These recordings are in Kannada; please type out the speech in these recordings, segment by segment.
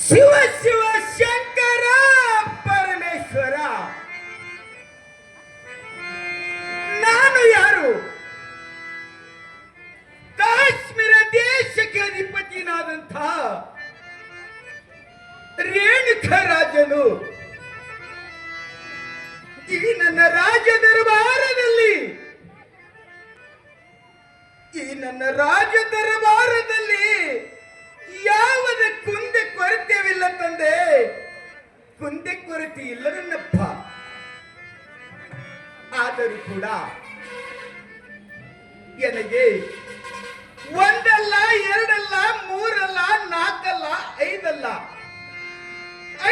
ಶಿವ ಶಿವ ಶಂಕರ ಪರಮೇಶ್ವರ, ನಾನು ಯಾರು? ಕಾಶ್ಮೀರ ದೇಶಕ್ಕೆ ಅಧಿಪತಿನಾದಂಥ ರೇಣುಕ ರಾಜನು ಈ ನನ್ನ ರಾಜ ದರಬಾರದಲ್ಲಿ ಯಾವದ ಕುಂದೆ ಕೊರತೆವಿಲ್ಲ ತಂದೆ, ಕುಂದೆ ಕೊರತೆ ಇಲ್ಲ ನನ್ನಪ್ಪ. ಆದರೂ ಕೂಡ ನನಗೆ ಒಂದಲ್ಲ, ಎರಡಲ್ಲ, ಮೂರಲ್ಲ, ನಾಲ್ಕಲ್ಲ, ಐದಲ್ಲ,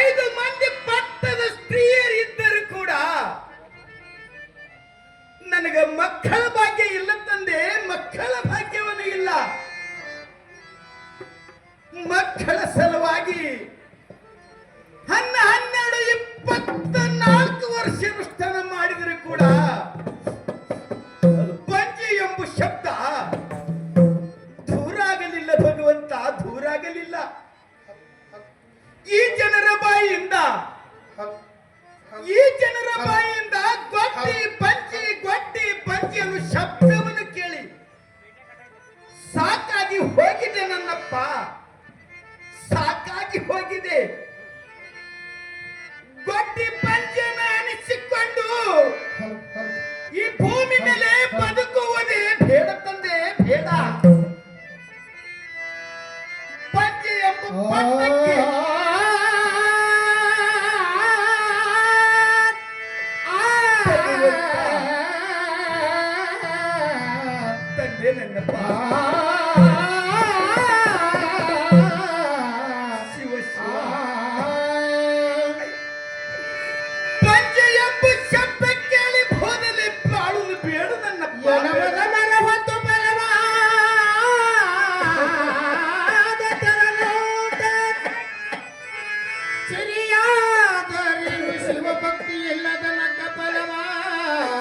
5 ಮಂದಿ ಪಟ್ಟದ ಸ್ತ್ರೀಯರಿದ್ದರೂ ಕೂಡ ನನಗೆ ಮಕ್ಕಳ ಭಾಗ್ಯ ಇಲ್ಲ ತಂದೆ, ಮಕ್ಕಳ ಭಾಗ್ಯವನ್ನು ಇಲ್ಲ. ಮಕ್ಕಳ ಸಲುವಾಗಿ 12, 24 ವರ್ಷ ಅನುಷ್ಠಾನ ಮಾಡಿದರೂ ಕೂಡ ಪಂಚೆ ಎಂಬ ಶಬ್ದ ದೂರಾಗಲಿಲ್ಲ ಭಗವಂತ, ದೂರಾಗಲಿಲ್ಲ. ಈ ಜನರ ಬಾಯಿಯಿಂದ ಗೊಟ್ಟಿ ಪಂಚಿ ಅನ್ನೋ ಶಬ್ದವನ್ನು ಕೇಳಿ ಸಾಕಾಗಿ ಹೋಗಿದೆ ನನ್ನಪ್ಪ. ಆಗಿ ಹೋಗಿದೆ. ಗೊಡ್ಡಿ ಪಂಚನ ಅನಿಸಿಕೊಂಡು ಈ ಭೂಮಿ ಮೇಲೆ ಬದುಕುವುದೇ ಬೇಡ ತಂದೆ, ಬೇಡ. ಪಂಚೆ ಎಂಬ ಪಟ್ಟಕ್ಕೆ ತಂದೆ ನನ್ನಪ್ಪ. ಶಿವ ಶಿವ. ಪಂಚೆ ಎಂಬ ಶಬ್ದ ಕೇಳಿ ಹೋದಲ್ಲಿ ಬಾಳುವುದು ಬೇಡ ನನ್ನಪ್ಪ. ಶಿವಭಕ್ತಿ ಇಲ್ಲದ ನಕ್ಕ ಫಲವಾದರೆ